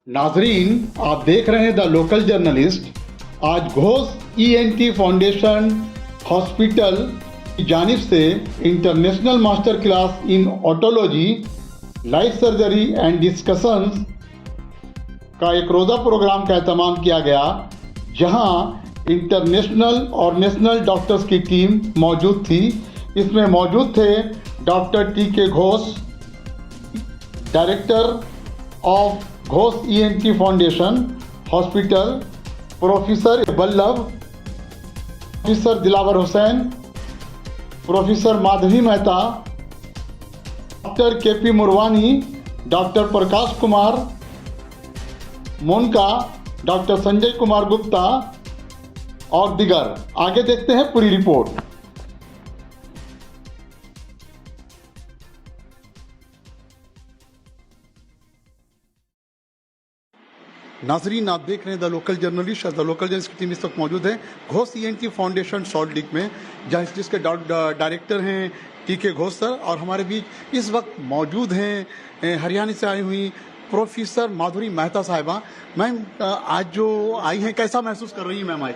नाजरीन, आप देख रहे हैं द लोकल जर्नलिस्ट। आज घोष ईएनटी फाउंडेशन हॉस्पिटल की जानिब से international master class in ऑटोलॉजी, life surgery and discussions का एक रोज़ा प्रोग्राम का एहतमाम किया गया, जहां इंटरनेशनल और नेशनल डॉक्टर्स की टीम मौजूद थी। इसमें मौजूद थे doctor T K. Ghosh, director of Ghosh ENT foundation hospital, professor Ballabh, professor Dilawar Hussain, professor Madhavi Mehta, doctor K P. Murwani, doctor Prakash Kumar Monka, doctor Sanjay Kumar Gupta और दिगर। आगे देखते हैं पूरी रिपोर्ट। नाजरीन, आप देख रहे हैं the local journalist. The local journalist की टीम इस वक्त मौजूद है Ghosh ENT foundation salt lake में, जहाँ जिसके डायरेक्टर हैं टी.के. घोष सर, और हमारे बीच इस वक्त मौजूद हैं हरियाणा से आई हुई प्रोफेसर माधुरी मेहता साहिबा। मैम, आज जो आई हैं, कैसा महसूस कर रही हैं मैम आज?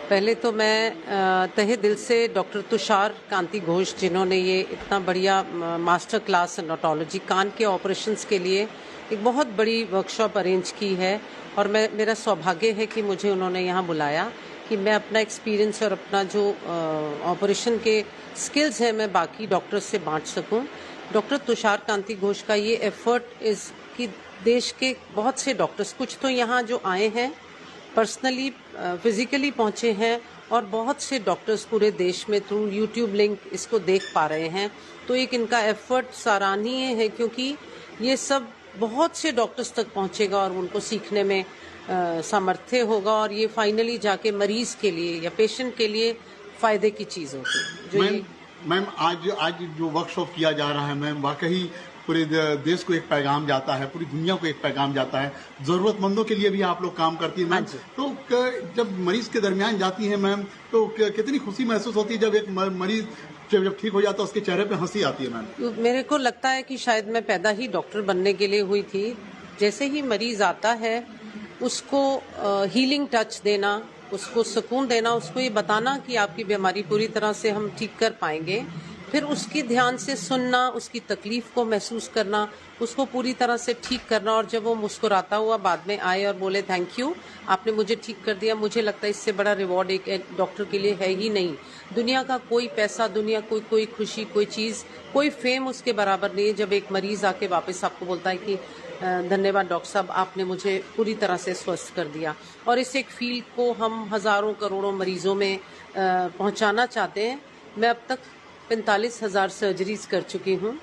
पहले तो मैं तहे दिल से डॉक्टर तुषार कांति घोष, जिन्होंने ये इतना बढ़िया मास्टर क्लास इन ऑटोलॉजी कान के ऑपरेशंस के लिए एक बहुत बड़ी वर्कशॉप अरेंज की है, और मेरा सौभाग्य है कि मुझे उन्होंने यहाँ बुलाया कि मैं अपना एक्सपीरियंस और अपना जो ऑपरेशन के स्किल्स हैं मैं बाकी डॉक्टर्स से बांट सकूं। डॉक्टर तुषार कांति घोष का ये एफर्ट इस कि देश के बहुत से डॉक्टर्स, कुछ तो यहाँ जो आए हैं पर्सनली फिजिकली पहुँचे हैं, और बहुत से डॉक्टर्स पूरे देश में थ्रू यूट्यूब लिंक इसको देख पा रहे हैं। तो एक इनका एफर्ट सराहनीय है, क्योंकि ये सब बहुत से डॉक्टर्स तक पहुंचेगा और उनको सीखने में सामर्थ्य होगा, और ये फाइनली जाके मरीज के लिए या पेशेंट के लिए फायदे की चीज होगी। मैम, आज जो वर्कशॉप किया जा रहा है मैम, वाकई पूरे देश को एक पैगाम जाता है, पूरी दुनिया को एक पैगाम जाता है। जरूरतमंदों के लिए भी आप लोग काम करती हैं मैम। तो जब मरीज के दरमियान जाती है मैम, तो कितनी खुशी महसूस होती है जब एक मरीज जब ठीक हो जाता है, उसके चेहरे पे हंसी आती है मैम? मेरे को लगता है कि शायद मैं पैदा ही डॉक्टर बनने के लिए हुई थी। जैसे ही मरीज आता है उसको हीलिंग टच देना, उसको सुकून देना, उसको ये बताना कि आपकी बीमारी पूरी तरह से हम ठीक कर पाएंगे, फिर उसकी ध्यान से सुनना, उसकी तकलीफ को महसूस करना, उसको पूरी तरह से ठीक करना, और जब वो मुस्कुराता हुआ बाद में आए और बोले थैंक यू, आपने मुझे ठीक कर दिया, मुझे लगता है इससे बड़ा रिवॉर्ड एक डॉक्टर के लिए है ही नहीं। दुनिया का कोई पैसा, दुनिया कोई खुशी, कोई चीज़, कोई फेम उसके बराबर नहीं है जब एक मरीज आके वापस आपको बोलता है कि धन्यवाद डॉक्टर साहब, आपने मुझे पूरी तरह से स्वस्थ कर दिया। और इस एक फील्ड को हम हज़ारों करोड़ों मरीजों में पहुंचाना चाहते हैं। मैं अब तक 45,000 सर्जरीज कर चुकी हूँ,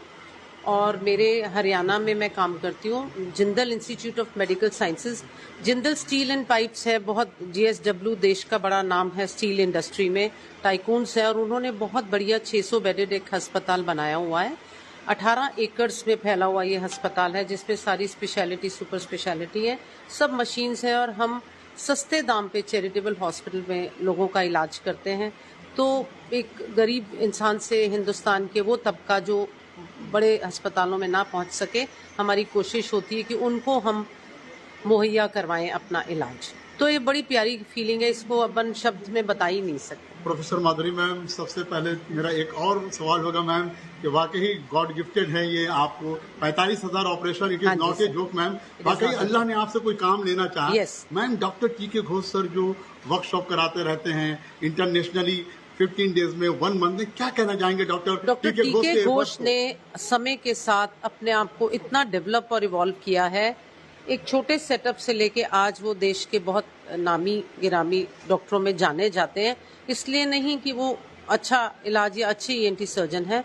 और मेरे हरियाणा में मैं काम करती हूँ Jindal institute of medical sciences. Jindal steel and pipes है, बहुत JSW देश का बड़ा नाम है स्टील इंडस्ट्री में, टाइकून्स है, और उन्होंने बहुत बढ़िया 600 बेडेड एक अस्पताल बनाया हुआ है। 18 एकड़्स में फैला हुआ ये अस्पताल है, जिसमें सारी स्पेशलिटी, सुपर स्पेशलिटी है, सब मशीन्स हैं, और हम सस्ते दाम पे चैरिटेबल हॉस्पिटल में लोगों का इलाज करते हैं। तो एक गरीब इंसान से हिंदुस्तान के वो तबका जो बड़े अस्पतालों में ना पहुंच सके, हमारी कोशिश होती है कि उनको हम मुहैया करवाएं अपना इलाज। तो ये बड़ी प्यारी फीलिंग है, इसको अपन शब्द में बता ही नहीं सकते। प्रोफेसर माधुरी मैम, सबसे पहले मेरा एक और सवाल होगा मैम कि वाकई गॉड गिफ्टेड है ये आपको 45,000 operation, it is not a joke ma'am. वाकई अल्लाह ने आपसे कोई काम लेना चाहा। Ma'am, doctor T K. Ghosh sir जो वर्कशॉप कराते रहते हैं इंटरनेशनली 15 डेज में, 1 मंथ में, क्या कहना चाहेंगे डॉक्टर टी.के. घोष ने समय के साथ अपने आप को इतना डेवलप और इवॉल्व किया है। एक छोटे सेटअप से लेके आज वो देश के बहुत नामी गिरामी डॉक्टरों में जाने जाते हैं। इसलिए नहीं कि वो अच्छा इलाज या अच्छे ENT सर्जन है,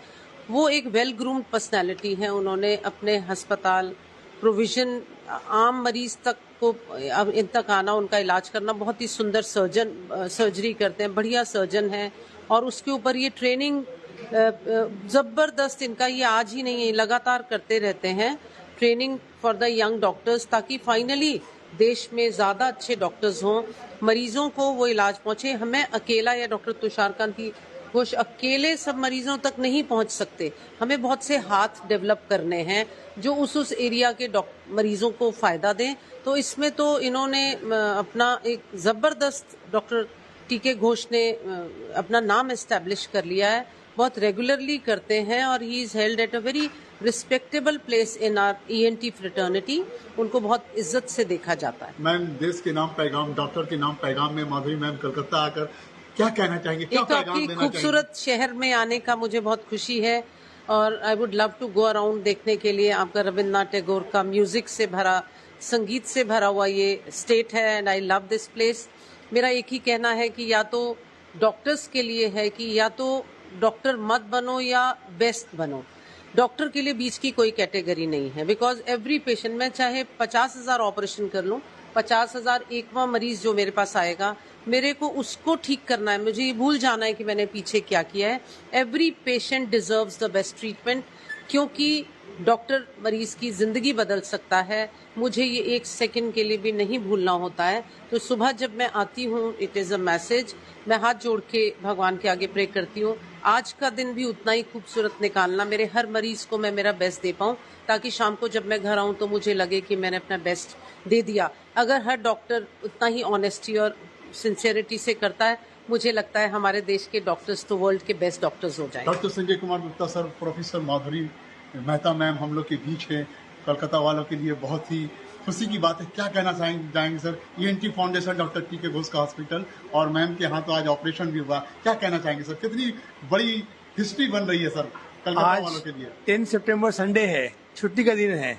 वो एक वेल ग्रूम्ड पर्सनैलिटी है। उन्होंने अपने अस्पताल प्रोविजन आम मरीज तक को अब इन तक आना, उनका इलाज करना, बहुत ही सुंदर सर्जरी करते हैं, बढ़िया सर्जन है, और उसके ऊपर ये ट्रेनिंग जबरदस्त इनका ये आज ही नहीं है, लगातार करते रहते हैं training for the young doctors, ताकि फाइनली देश में ज़्यादा अच्छे डॉक्टर्स हों, मरीजों को वो इलाज पहुंचे। हमें अकेला या डॉक्टर तुषार कांति घोष अकेले सब मरीजों तक नहीं पहुंच सकते, हमें बहुत से हाथ डेवलप करने हैं जो उस एरिया के मरीजों को फायदा दें। तो इसमें तो इन्होंने अपना एक जबरदस्त डॉक्टर टीके घोष ने अपना नाम एस्टैब्लिश कर लिया है, बहुत रेगुलरली करते हैं और he is held at a very respectable place in our ENT fraternity. उनको बहुत इज्जत से देखा जाता है। मैम, देश के नाम पैगाम, डॉक्टर के नाम पैगाम में माधुरी मैम कलकत्ता आकर क्या कहना चाहेंगे, क्या एक तो पैगाम आपकी देना चाहेंगे? खूबसूरत शहर में आने का मुझे बहुत खुशी है और I would love to go around देखने के लिए। आपका रविन्द्रनाथ टैगोर का म्यूजिक से भरा, संगीत से भरा हुआ ये स्टेट है and I love this place. मेरा एक ही कहना है कि या तो डॉक्टर्स के लिए है कि या तो डॉक्टर मत बनो या बेस्ट बनो। डॉक्टर के लिए बीच की कोई कैटेगरी नहीं है, बिकॉज एवरी पेशेंट, मैं चाहे 50,000 ऑपरेशन कर लूं, 50,000 एकवां मरीज जो मेरे पास आएगा, मेरे को उसको ठीक करना है, मुझे ये भूल जाना है कि मैंने पीछे क्या किया है। Every patient deserves the best treatment, क्योंकि डॉक्टर मरीज की जिंदगी बदल सकता है। मुझे ये एक सेकंड के लिए भी नहीं भूलना होता है। तो सुबह जब मैं आती हूँ, इट इज़ अ मैसेज, मैं हाथ जोड़ के भगवान के आगे प्रे करती हूँ, आज का दिन भी उतना ही खूबसूरत निकालना, मेरे हर मरीज को मैं मेरा बेस्ट दे पाऊँ, ताकि शाम को जब मैं घर आऊँ तो मुझे लगे कि मैंने अपना बेस्ट दे दिया। अगर हर डॉक्टर उतना ही ऑनेस्टी और सिंसियरिटी से करता है, मुझे लगता है हमारे देश के डॉक्टर्स तो वर्ल्ड के बेस्ट डॉक्टर्स हो जाएंगे। Doctor Sanjay Kumar Gupta sir, professor Madhuri Mehta ma'am हम लोग के बीच है, कलकत्ता वालों के लिए बहुत ही खुशी की बात है। क्या कहना जाएंगे सर? ईएनटी फाउंडेशन डॉक्टर टीके घोष का हॉस्पिटल और मैम के यहाँ तो आज ऑपरेशन भी हुआ, क्या कहना चाहेंगे सर? कितनी बड़ी हिस्ट्री बन रही है सर कलकत्ता वालों के लिए। 10 सितंबर संडे है, छुट्टी का दिन है।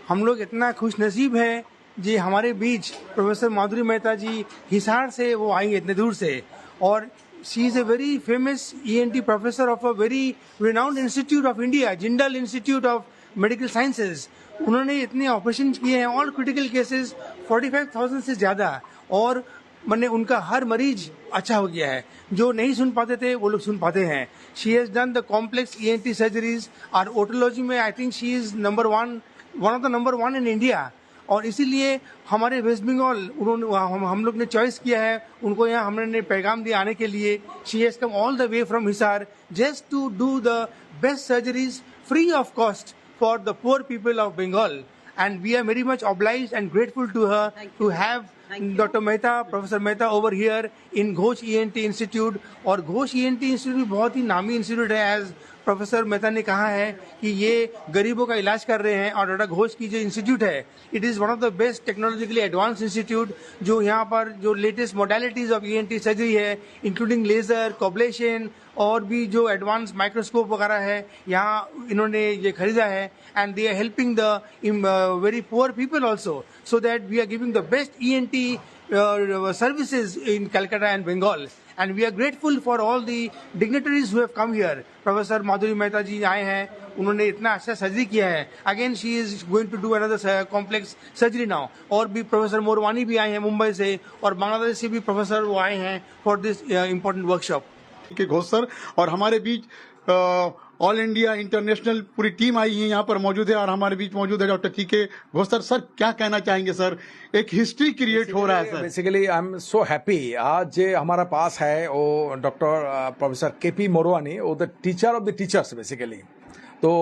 हम लोग इतना खुश नसीब है जी, हमारे बीच प्रोफेसर माधुरी मेहता जी हिसार से वो आई इतने दूर से, और she is a very famous ENT professor of a very renowned institute of India, Jindal institute of medical sciences. उन्होंने इतने ऑपरेशन किए हैं, ऑल क्रिटिकल केसेस 45,000 से ज्यादा, और मैंने उनका हर मरीज अच्छा हो गया है। जो नहीं सुन पाते थे वो लोग सुन पाते हैं। She has done the complex ENT surgeries और ओटोलॉजी में I think she is one of the number 1 in India. और इसीलिए हमारे वेस्ट बंगाल उन्होंने हम लोग ने चॉइस किया है उनको, यहाँ हमने पैगाम दिया आने के लिए। She has come all the way from Hisar just to do the best surgeries free of cost for the poor people of Bengal, and we are very much obliged and grateful to her to have Dr. Mehta, Professor Mehta over here in Ghosh ENT Institute. और Ghosh ENT Institute बहुत ही नामी institute है, as professor Mehta ने कहा है कि ये गरीबों का इलाज कर रहे हैं। और डॉक्टर घोष की जो इंस्टीट्यूट है, it is one of the best technologically advance institute, जो यहाँ पर जो latest modalities of ENT surgery है, इंक्लूडिंग लेजर, कोब्लेशन और भी जो एडवांस माइक्रोस्कोप वगैरह है, यहाँ इन्होंने ये खरीदा है। And they are helping the very poor people also, so that we are giving the best ENT services in Calcutta and Bengal, and we are grateful for all the dignitaries who have come here. Professor Madhuri Mehta ji आए हैं, उन्होंने इतना अच्छा surgery किया है। Again she is going to do another complex surgery now. और भी professor Morwani भी आए हैं मुंबई से, और बांग्लादेश से भी प्रोफेसर वो आए हैं for this important workshop. के घोष सर, और हमारे बीच ऑल इंडिया इंटरनेशनल पूरी टीम आई है, यहाँ पर मौजूद है, और हमारे बीच मौजूद है डॉक्टर टीके घोष सर। सर क्या कहना चाहेंगे सर? एक हिस्ट्री क्रिएट हो रहा है sir. Basically I am so happy. आज जे हमारा पास है वो डॉक्टर प्रोफेसर केपी मोरवानी, वो the teacher of the teachers basically. तो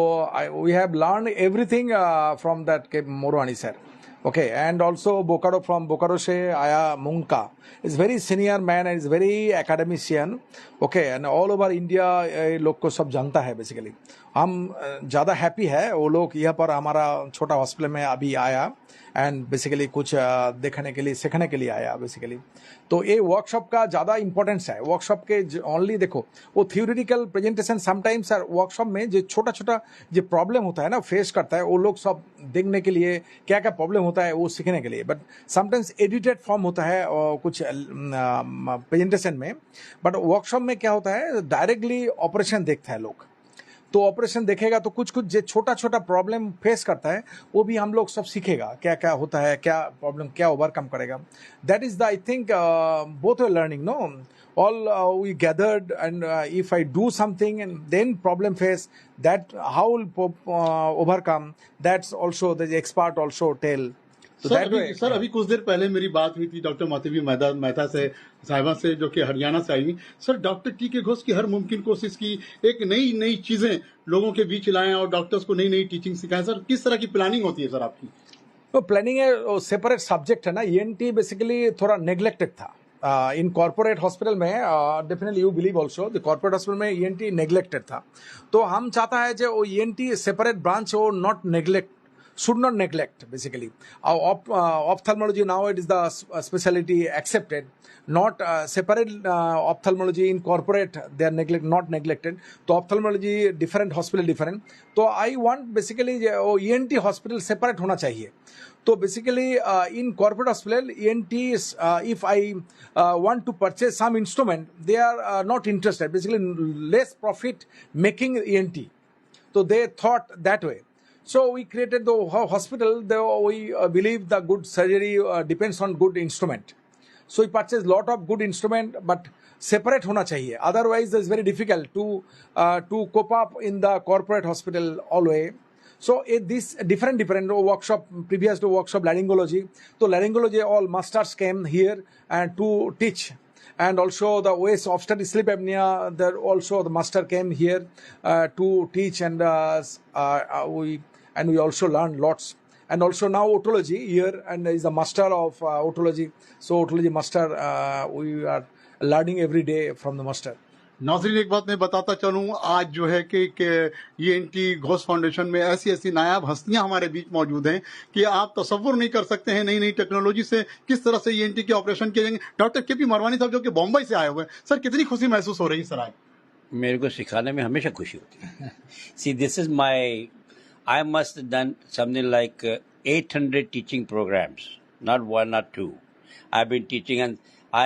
we have learn everything from that KP Morwani sir. Okay, and also Bokaro, from Bokaro से आया मुंका, is very senior man and is very academician. Okay, and all over India लोग को सब जानता है basically. हम ज़्यादा हैप्पी है वो लोग यहाँ पर हमारा छोटा हॉस्पिटल में अभी आया, एंड बेसिकली कुछ देखने के लिए सीखने के लिए आया बेसिकली। तो ये वर्कशॉप का ज़्यादा इंपॉर्टेंस है। वर्कशॉप के ओनली देखो वो थियोरिटिकल प्रेजेंटेशन समटाइम्स वर्कशॉप में जो छोटा छोटा जो प्रॉब्लम होता है ना फेस करता है, वो लोग सब देखने के लिए क्या क्या प्रॉब्लम होता है वो सीखने के लिए। बट समटाइम्स एडिटेड फॉर्म होता है कुछ प्रेजेंटेशन में, बट वर्कशॉप में क्या होता है डायरेक्टली ऑपरेशन देखता है लोग। तो ऑपरेशन देखेगा तो कुछ कुछ जो छोटा छोटा प्रॉब्लम फेस करता है वो भी हम लोग सब सीखेगा, क्या क्या होता है, क्या प्रॉब्लम क्या ओवरकम करेगा। That is the I think both are learning know all we gathered, and if I do something and then problem face, that how will overcome, that's also the expert also tell. So sir that अभी way, sir अभी कुछ देर पहले मेरी बात हुई थी doctor Madhavi Mehta से साहिबा से, जो कि हरियाणा से आई हुई। सर डॉक्टर टी के घोष की हर मुमकिन कोशिश की, एक नई नई चीजें लोगों के बीच लाएं और डॉक्टर्स को नई नई टीचिंग सिखाएं। सर किस तरह की प्लानिंग होती है सर आपकी? तो प्लानिंग है, सेपरेट सब्जेक्ट है ना। ईएनटी बेसिकली थोड़ा नेग्लेक्टेड था इन कॉर्पोरेट हॉस्पिटल में। Definitely you believe also the corporate hospital में ईएनटी नेग्लेक्टेड था। तो हम चाहता है जो ईएनटी सेपरेट ब्रांच हो, not neglect, should not neglect basically. Ophthalmology now it is the specialty accepted, not separate ophthalmology in corporate they are not neglected. So ophthalmology different, hospital different. So I want basically ENT hospital separate होना चाहिए. So basically in corporate hospital ENTs if I want to purchase some instrument, they are not interested, basically less profit making ENT. So they thought that way. So we created the hospital. We believe the good surgery depends on good instrument. So we purchase lot of good instrument, but separate होना चाहिए. Otherwise, it's very difficult to cope up in the corporate hospital always. So this different workshop, previous to workshop laryngology. So laryngology all masters came here and to teach. And also the OS obstetric sleep apnea, there also the master came here to teach, and we also learned lots. And also now otology here, and is a master of otology. So otology master, we are learning every day from the master. नाज़रीन एक बात मैं बताता चलूं, आज जो है कि ईएनटी घोष फाउंडेशन में ऐसी ऐसी नायाब हस्तियां हमारे बीच मौजूद हैं कि आप तसव्वुर नहीं कर सकते हैं नई नई टेक्नोलॉजी से किस तरह से ईएनटी के ऑपरेशन किए जाएंगे। डॉक्टर केपी मोरवानी साहब जो कि बॉम्बे से आए हुए हैं, सर कितनी खुशी महसूस हो रही है सर आज? मेरे को सिखाने में हमेशा खुशी होती है। See this is my, I must have done something like 800 teaching programs, not one or two. I've been teaching, and I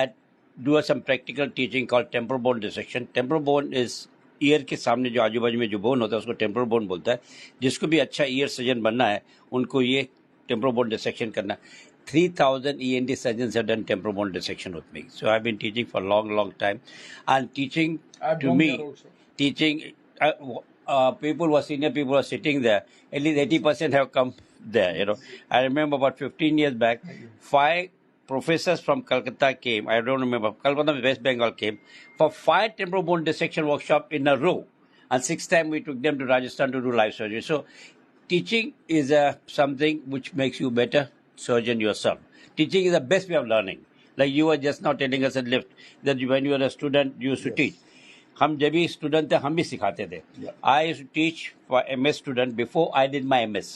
do some practical teaching called temporal bone dissection. Temporal bone is ear के सामने जो आजू बाजू में जो bone होता है उसको temporal bone बोलता है। जिसको भी अच्छा ear surgeon बनना है उनको ये temporal bone dissection करना। 3,000 ENT surgeons have done temporal bone dissection with me. So I've been teaching for a long time, and teaching to me, teaching. People were senior people were sitting there. At least 80% have come there. You know, I remember about 15 years back, 5 professors from Calcutta came. I don't remember. Calcutta, West Bengal came for 5 temporal bone dissection workshop in a row, and 6th time we took them to Rajasthan to do live surgery. So, teaching is something which makes you better surgeon yourself. Teaching is the best way of learning. Like you were just now telling us at lift that when you were a student, you used to teach. हम जब भी student थे हम भी सिखाते थे। I used to teach for MS student before I did my MS.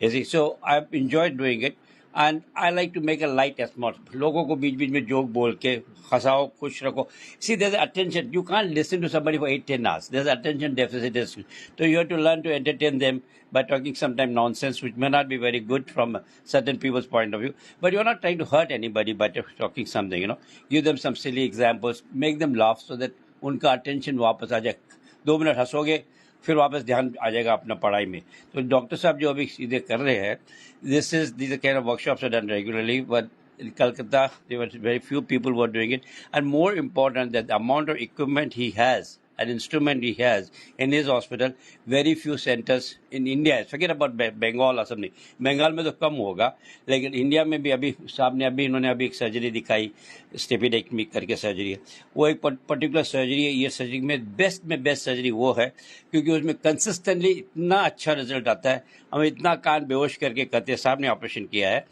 So I enjoyed doing it, and I like to make a light atmosphere. लोगों को बीच बीच में जोक बोल के हंसाओ, खुश रखो। See there is attention, you can't listen to somebody for 8-10 hours, there is attention deficit. So you have to learn to entertain them by talking sometimes nonsense, which may not be very good from certain people's point of view. But you're not trying to hurt anybody by talking something, you know. Give them some silly examples, make them laugh so that उनका attention वापस आ जाए। 2 minute हंसोगे, फिर वापस ध्यान आ जाएगा अपना पढ़ाई में। तो डॉक्टर साहब जो अभी सीधे कर रहे हैं, these kind of workshops are done regularly, but in Calcutta, there were very few people who were doing it. And more important, that the amount of equipment he has, an instrument he has in his hospital, very few centers in India, forget about Bengal or something. Bengal में तो कम होगा, लेकिन India में भी अभी साहब ने इन्होंने अभी एक सर्जरी दिखाई, स्टेपिडेक्टमी करके सर्जरी है। वो एक पर्टिकुलर सर्जरी है, ये सर्जरी में बेस्ट सर्जरी वो है, क्योंकि उसमें कंसिस्टेंटली इतना अच्छा रिजल्ट आता है। हमें इतना कान बेहोश करके कहते साहब ने ऑपरेशन किया है,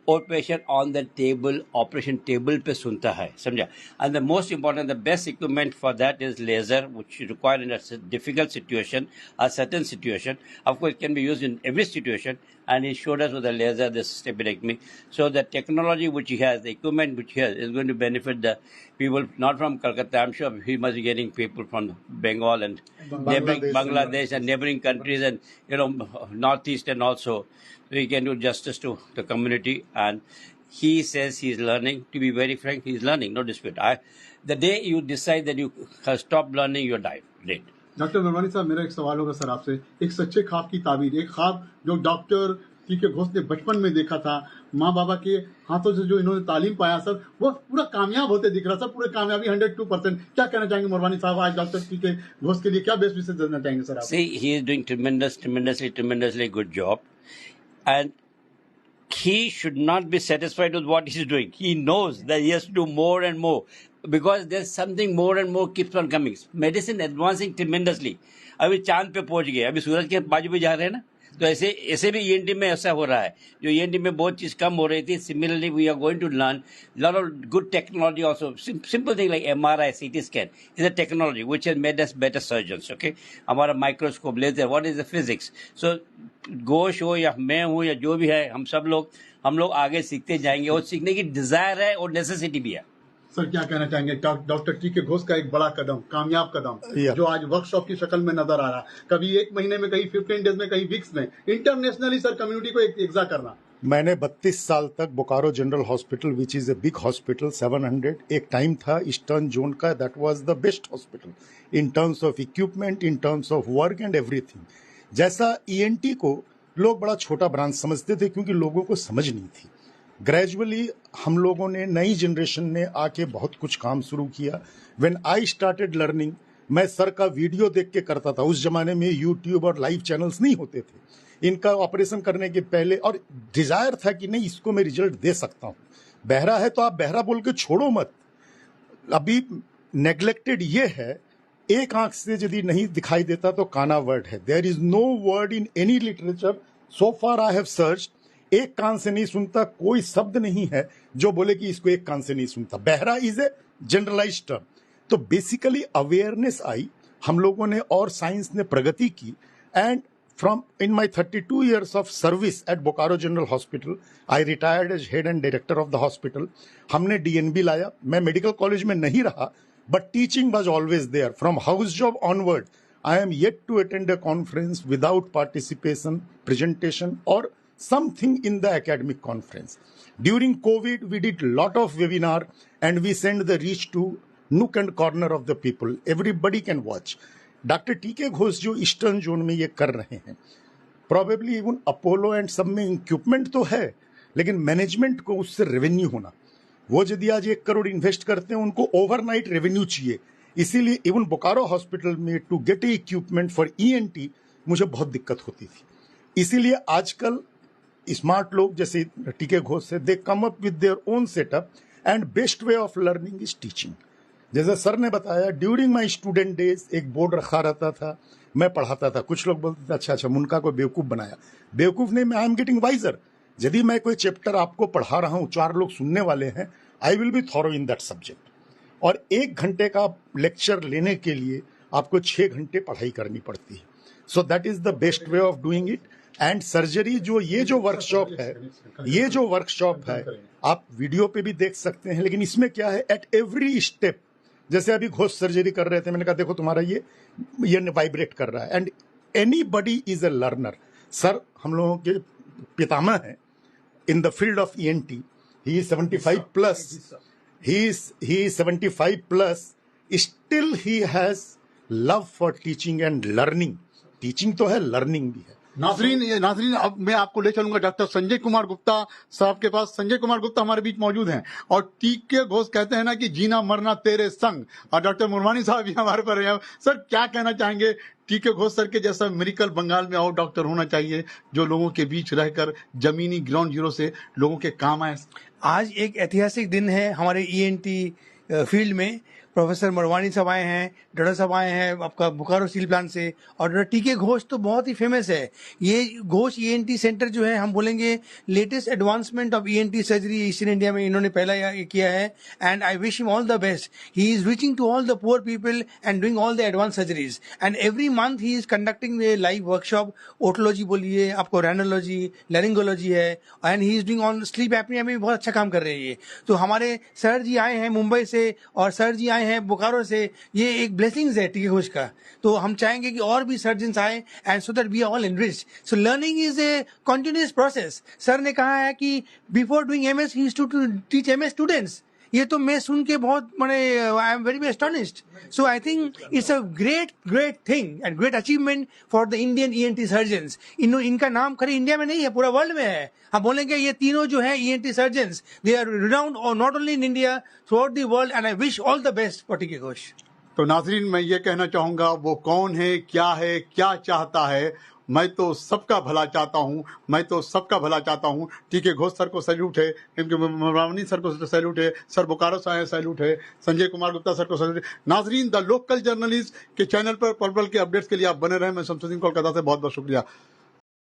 और patient on the table, operation table पे सुनता है, समझा। And the most important, the best equipment for that is laser, which required in a difficult situation, a certain situation. Of course it can be used in every situation, and he showed us with a laser this stapedectomy. So the technology which he has, the equipment which he has, is going to benefit the people not from Calcutta. I'm sure he must be getting people from Bengal and neighboring Bangladesh and neighboring countries, and northeast, and also so he can do justice to the community. And he says he's learning. To be very frank, he's learning, no dispute. The day you decide that you stop learning, you're dead. Doctor Morwani साहब, मेरा एक सवाल होगा sir आपसे। एक सच्चे ख्वाब की ताबीर, एक ख्वाब जो डॉक्टर टी के घोष ने बचपन में देखा था, माँ बाबा के हाथों से जो इन्होंने तालीम पाया सर, वो पूरा कामयाब होते दिख रहा सर, पूरे कामयाबी 102%। क्या कहना चाहेंगे मोरवानी साहब आज डॉक्टर टी के घोष के लिए, क्या बेस्ट विशेष देना चाहेंगे सर आप? See, he is doing tremendously good job, and he should not be satisfied with what he's doing. He knows that he has to do more and more because there's something more and more keeps on coming. Medicine advancing tremendously. अभी चांद पे पहुंच गए, अभी सूरज के बाजू भी जा रहे हैं ना, तो ऐसे ऐसे भी ईएनटी में ऐसा हो रहा है. जो ईएनटी में बहुत चीज कम हो रही थी, similarly we are going to learn lot of good technology also. Simple thing like MRI, CT scan is a technology which has made us better surgeons. Okay, हमारा माइक्रोस्कोप लेते हैं, what is the physics. So Ghosh हो या मैं हूँ या जो भी है, हम लोग आगे सीखते जाएंगे और सीखने की डिजायर है और नेसेसिटी भी है. सर क्या कहना चाहेंगे? Doctor T K. घोष का एक बड़ा कदम, कामयाब कदम, जो आज वर्कशॉप की शक्ल में नजर आ रहा है, कभी एक महीने में, कहीं 15 डेज में, कहीं वीक्स में, इंटरनेशनली सर कम्युनिटी को एकजा करना. मैंने 32 साल तक Bokaro general hospital, which is a big hospital, 700, एक टाइम था ईस्टर्न जोन का, that was the best hospital in terms of equipment, in terms of work and everything. जैसा ईएनटी को लोग बड़ा छोटा ब्रांच समझते थे क्योंकि लोगों को समझ नहीं थी. ग्रेजुअली हम लोगों ने, नई जनरेशन ने आके बहुत कुछ काम शुरू किया. व्हेन आई स्टार्टेड लर्निंग, मैं सर का वीडियो देख के करता था. उस जमाने में यूट्यूब और लाइव चैनल्स नहीं होते थे. इनका ऑपरेशन करने के पहले और डिजायर था कि नहीं, इसको मैं रिजल्ट दे सकता हूँ. बहरा है तो आप बहरा बोल के छोड़ो मत. अभी नेग्लेक्टेड ये है, एक आंख से यदि नहीं दिखाई देता तो काना वर्ड है. There is no word in any literature so far I have search. एक कान से नहीं सुनता, कोई शब्द नहीं है जो बोले कि इसको एक कान से नहीं सुनता. बहरा इज ए जनरलाइज्ड टर्म. तो बेसिकली अवेयरनेस आई हम लोगों ने और साइंस ने प्रगति की. And from in my 32 years of service at Bokaro general hospital, I retired as head and director of the hospital. हमने डीएनबी लाया. मैं मेडिकल कॉलेज में नहीं रहा, but teaching was always there. From house job onward, I am yet to attend a conference without participation, presentation, or something in the academic conference. During COVID, we did lot of webinar and we send the reach to nook and corner of the people. Everybody can watch. Dr. T.K. Ghosh जो eastern zone में ये कर रहे हैं, probably even Apollo and सब में equipment तो है, लेकिन मैनेजमेंट को उससे रेवेन्यू होना. वो यदि आज 1 करोड़ इन्वेस्ट करते हैं, उनको ओवरनाइट रेवेन्यू चाहिए. इसीलिए इवन बोकारो हॉस्पिटल में to get a equipment for ENT मुझे बहुत दिक्कत होती थी. इसीलिए आजकल स्मार्ट लोग जैसे टीके घोष से, they come up with their own setup and best way of learning is teaching. जैसे सर ने बताया, ड्यूरिंग माई स्टूडेंट डेज एक बोर्ड रखा रहता था, मैं पढ़ाता था. कुछ लोग बोलते थे अच्छा मुनका को बेवकूफ बनाया. बेवकूफ नहीं, मैं आई एम गेटिंग वाइजर. यदि मैं कोई चैप्टर आपको पढ़ा रहा हूं, 4 लोग सुनने वाले हैं, I will be thorough in that subject. और 1 घंटे का लेक्चर लेने के लिए आपको 6 घंटे पढ़ाई करनी पड़ती है. So that is the best way of doing it. And surgery ये जो वर्कशॉप है, आप वीडियो पे भी देख सकते हैं. लेकिन इसमें क्या है, एट एवरी स्टेप, जैसे अभी घोष सर्जरी कर रहे थे, मैंने कहा देखो तुम्हारा ये वाइब्रेट कर रहा है. And anybody is a learner. Sir हम लोगों के पितामह हैं in the field of ENT. He is 75 plus. He is 75 plus. Still he has love for teaching and learning. Teaching तो है, learning भी है. नाजरीन, अब मैं आपको ले चलूंगा डॉक्टर संजय कुमार गुप्ता साहब के पास. संजय कुमार गुप्ता हमारे बीच मौजूद हैं और टी.के. घोष कहते हैं ना कि जीना मरना तेरे संग. और डॉक्टर मुरवानी साहब भी हमारे पर हैं. सर क्या कहना चाहेंगे? टी.के. घोष सर के जैसा मेडिकल बंगाल में और डॉक्टर होना चाहिए जो लोगों के बीच रहकर जमीनी ग्राउंड जीरो से लोगों के काम आए. आज एक ऐतिहासिक दिन है हमारे ईएनटी फील्ड में. प्रोफेसर मरवानी साहब आए हैं, डॉक्टर साहब आए हैं आपका बोकारो स्टील प्लांट से, और डॉक्टर टी.के. घोष तो बहुत ही फेमस है. ये घोष ईएनटी सेंटर जो है, हम बोलेंगे latest advancement of ENT surgery eastern India में इन्होंने पहला किया है. And I wish him all the best. He is reaching to all the poor people and doing all the advance surgeries. And every month he is conducting a live workshop. Otology बोलिए, आपको rhinology, laryngology है, and he is doing on sleep apnea में भी बहुत अच्छा काम कर रहे हैं ये. तो हमारे सर जी आए हैं मुंबई से और सर जी आए हैं बोकारो से. ये एक ब्लेसिंग्स है टी.के. घोष का. तो हम चाहेंगे कि और भी सर्जन्स आए and so that we are all enriched. So learning is a continuous process. Sir ने कहा है कि before doing MS he used to teach MS students. ये तो मैं सुन के बहुत I am very astonished. So I think it's a great thing and great achievement for the Indian ENT surgeons. इनका नाम खाली इंडिया में नहीं है, पूरा वर्ल्ड में है. हम बोलेंगे ये तीनों जो है ENT surgeons, they are renowned और not only in India, throughout the world. And I wish all the best for T K. Ghosh. तो नाजरीन, मैं ये कहना चाहूंगा, वो कौन है, क्या चाहता है, मैं तो सबका भला चाहता हूं, मैं तो सबका भला चाहता हूं। टीके घोष सर को सैल्यूट है, इनके ममरावनी सर को सैल्यूट है, सर बोकारो साहब सैल्यूट है, संजय कुमार गुप्ता सर को सैल्यूट है। नाजरीन, द लोकल जर्नलिस्ट के चैनल पर पल पल के अपडेट्स के लिए आप बने रहें। मैं शमसुद्दीन कोलकाता से बहुत बहुत शुक्रिया।